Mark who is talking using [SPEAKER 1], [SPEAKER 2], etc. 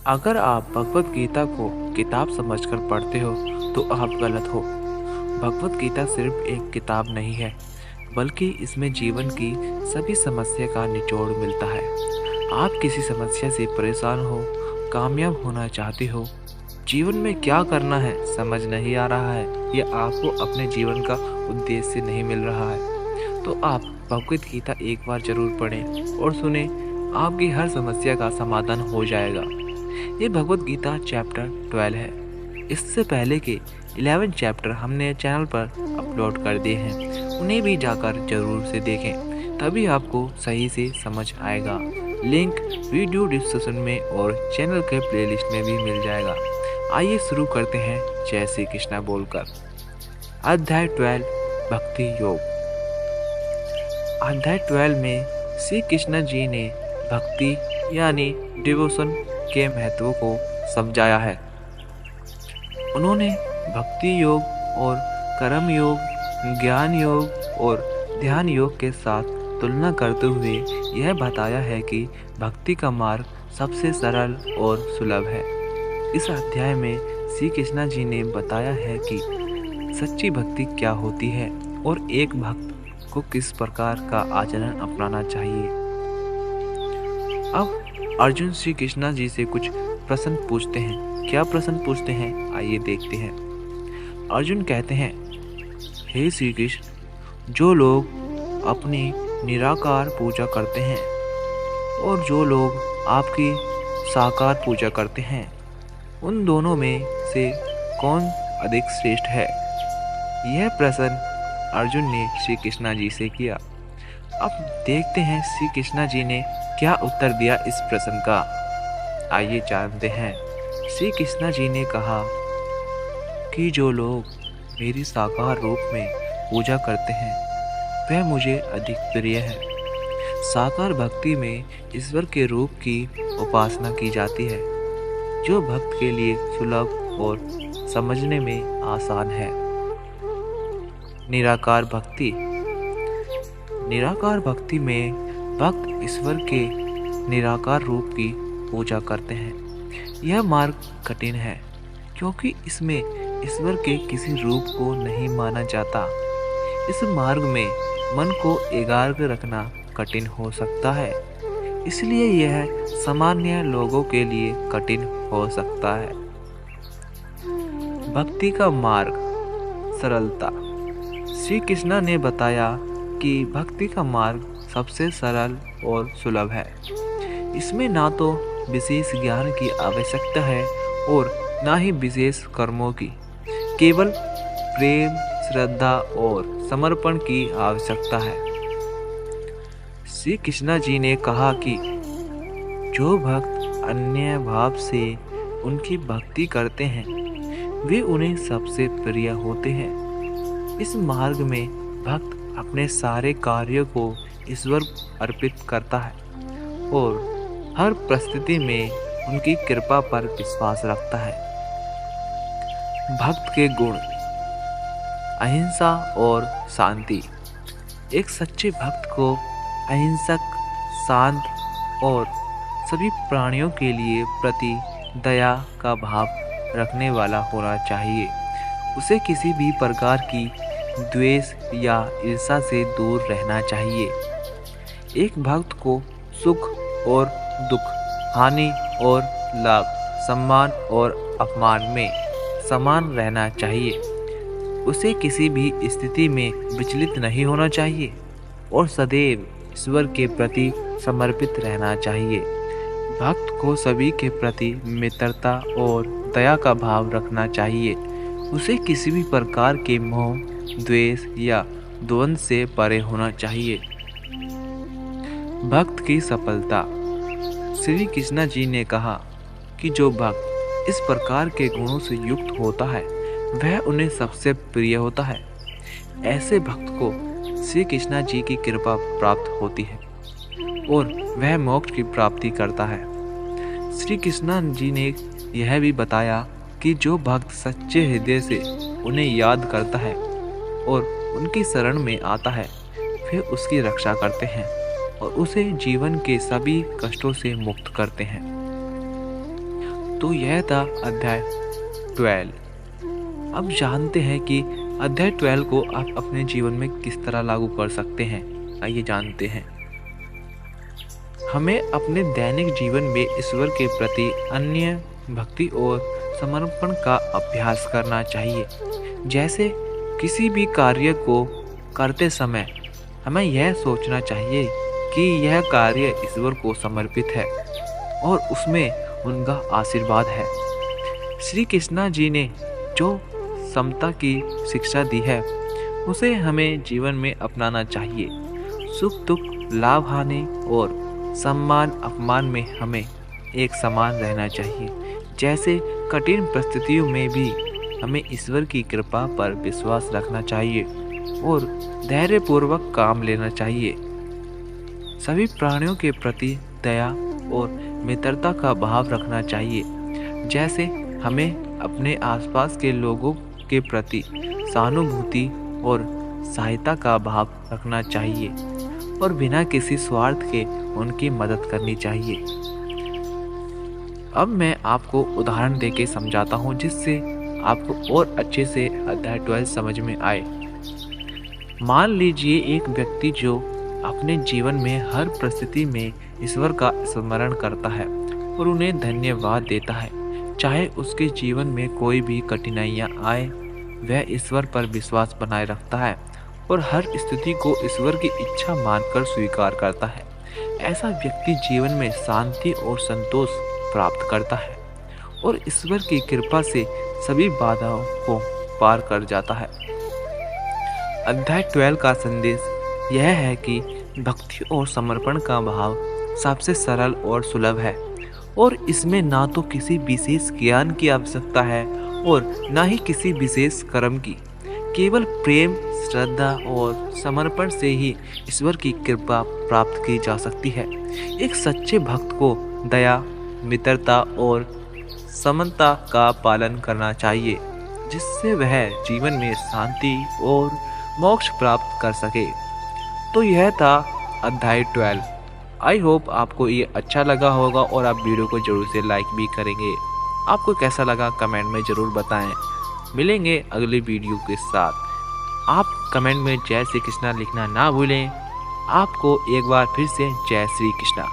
[SPEAKER 1] अगर आप भगवत गीता को किताब समझकर पढ़ते हो तो आप गलत हो। भगवत गीता सिर्फ एक किताब नहीं है, बल्कि इसमें जीवन की सभी समस्या का निचोड़ मिलता है। आप किसी समस्या से परेशान हो, कामयाब होना चाहते हो, जीवन में क्या करना है समझ नहीं आ रहा है, या आपको अपने जीवन का उद्देश्य नहीं मिल रहा है, तो आप भगवत गीता एक बार जरूर पढ़ें और सुने। आपकी हर समस्या का समाधान हो जाएगा। ये भगवत गीता चैप्टर 12 है। इससे पहले के 11 चैप्टर हमने चैनल पर अपलोड कर दिए हैं, उन्हें भी जाकर जरूर से देखें, तभी आपको सही से समझ आएगा। लिंक वीडियो डिस्क्रिप्शन में और चैनल के प्लेलिस्ट में भी मिल जाएगा। आइए शुरू करते हैं जय श्री कृष्णा बोलकर। अध्याय 12 भक्ति योग। अध्याय 12 में श्री कृष्ण जी ने भक्ति यानी डिवोशन के महत्व को समझाया है। उन्होंने भक्ति योग और कर्म योग, ज्ञान योग और ध्यान योग के साथ तुलना करते हुए यह बताया है कि भक्ति का मार्ग सबसे सरल और सुलभ है। इस अध्याय में श्री कृष्ण जी ने बताया है कि सच्ची भक्ति क्या होती है और एक भक्त को किस प्रकार का आचरण अपनाना चाहिए। अब अर्जुन श्री कृष्ण जी से कुछ प्रश्न पूछते हैं। क्या प्रश्न पूछते हैं आइए देखते हैं। अर्जुन कहते हैं, हे श्री कृष्ण, जो लोग अपनी निराकार पूजा करते हैं और जो लोग आपकी साकार पूजा करते हैं, उन दोनों में से कौन अधिक श्रेष्ठ है? यह प्रश्न अर्जुन ने श्री कृष्ण जी से किया। अब देखते हैं श्री कृष्ण जी ने क्या उत्तर दिया इस प्रश्न का। आइए जानते हैं। श्री कृष्ण जी ने कहा कि जो लोग मेरी साकार रूप में पूजा करते हैं वह मुझे अधिक प्रिय है। साकार भक्ति में ईश्वर के रूप की उपासना की जाती है, जो भक्त के लिए सुलभ और समझने में आसान है। निराकार भक्ति। निराकार भक्ति में भक्त ईश्वर के निराकार रूप की पूजा करते हैं। यह मार्ग कठिन है क्योंकि इसमें ईश्वर के किसी रूप को नहीं माना जाता। इस मार्ग में मन को एकाग्र रखना कठिन हो सकता है, इसलिए यह सामान्य लोगों के लिए कठिन हो सकता है। भक्ति का मार्ग सरलता। श्री कृष्ण ने बताया कि भक्ति का मार्ग सबसे सरल और सुलभ है। इसमें ना तो विशेष ज्ञान की आवश्यकता है और ना ही विशेष कर्मों की, केवल प्रेम, श्रद्धा और समर्पण की आवश्यकता है। श्री कृष्ण जी ने कहा कि जो भक्त अन्य भाव से उनकी भक्ति करते हैं वे उन्हें सबसे प्रिय होते हैं। इस मार्ग में भक्त अपने सारे कार्यों को ईश्वर अर्पित करता है और हर परिस्थिति में उनकी कृपा पर विश्वास रखता है। भक्त के गुण। अहिंसा और शांति। एक सच्चे भक्त को अहिंसक, शांत और सभी प्राणियों के लिए प्रति दया का भाव रखने वाला होना चाहिए। उसे किसी भी प्रकार की द्वेष या ईर्ष्या से दूर रहना चाहिए। एक भक्त को सुख और दुख, हानि और लाभ, सम्मान और अपमान में समान रहना चाहिए। उसे किसी भी स्थिति में विचलित नहीं होना चाहिए और सदैव ईश्वर के प्रति समर्पित रहना चाहिए। भक्त को सभी के प्रति मित्रता और दया का भाव रखना चाहिए। उसे किसी भी प्रकार के मोह, द्वेष या द्वंद्व से परे होना चाहिए। भक्त की सफलता। श्री कृष्ण जी ने कहा कि जो भक्त इस प्रकार के गुणों से युक्त होता है वह उन्हें सबसे प्रिय होता है। ऐसे भक्त को श्री कृष्ण जी की कृपा प्राप्त होती है और वह मोक्ष की प्राप्ति करता है। श्री कृष्ण जी ने यह भी बताया कि जो भक्त सच्चे हृदय से उन्हें याद करता है और उनकी शरण में आता है वे उसकी रक्षा करते हैं और उसे जीवन के सभी कष्टों से मुक्त करते हैं। तो यह था अध्याय 12। अब जानते हैं कि अध्याय 12 को आप अपने जीवन में किस तरह लागू कर सकते हैं। आइए जानते हैं। हमें अपने दैनिक जीवन में ईश्वर के प्रति अन्य भक्ति और समर्पण का अभ्यास करना चाहिए। जैसे किसी भी कार्य को करते समय हमें यह सोचना चाहिए कि यह कार्य ईश्वर को समर्पित है और उसमें उनका आशीर्वाद है। श्री कृष्णा जी ने जो समता की शिक्षा दी है उसे हमें जीवन में अपनाना चाहिए। सुख दुख, लाभ हानि और सम्मान अपमान में हमें एक समान रहना चाहिए। जैसे कठिन परिस्थितियों में भी हमें ईश्वर की कृपा पर विश्वास रखना चाहिए और धैर्यपूर्वक काम लेना चाहिए। सभी प्राणियों के प्रति दया और मित्रता का भाव रखना चाहिए। जैसे हमें अपने आसपास के लोगों के प्रति सहानुभूति और सहायता का भाव रखना चाहिए और बिना किसी स्वार्थ के उनकी मदद करनी चाहिए। अब मैं आपको उदाहरण देके समझाता हूँ जिससे आपको और अच्छे से अध्याय 12 समझ में आए। मान लीजिए एक व्यक्ति जो अपने जीवन में हर परिस्थिति में ईश्वर का स्मरण करता है और उन्हें धन्यवाद देता है। चाहे उसके जीवन में कोई भी कठिनाइयाँ आए, वह ईश्वर पर विश्वास बनाए रखता है और हर स्थिति को ईश्वर की इच्छा मानकर स्वीकार करता है। ऐसा व्यक्ति जीवन में शांति और संतोष प्राप्त करता है और ईश्वर की कृपा से सभी बाधाओं को पार कर जाता है। अध्याय 12 का संदेश यह है कि भक्ति और समर्पण का भाव सबसे सरल और सुलभ है और इसमें ना तो किसी विशेष ज्ञान की आवश्यकता है और ना ही किसी विशेष कर्म की। केवल प्रेम, श्रद्धा और समर्पण से ही ईश्वर की कृपा प्राप्त की जा सकती है। एक सच्चे भक्त को दया, मित्रता और समता का पालन करना चाहिए जिससे वह जीवन में शांति और मोक्ष प्राप्त कर सके। तो यह था अध्याय 12। आई होप आपको ये अच्छा लगा होगा और आप वीडियो को जरूर से लाइक भी करेंगे। आपको कैसा लगा कमेंट में ज़रूर बताएं। मिलेंगे अगले वीडियो के साथ। आप कमेंट में जय श्री कृष्णा लिखना ना भूलें। आपको एक बार फिर से जय श्री कृष्णा।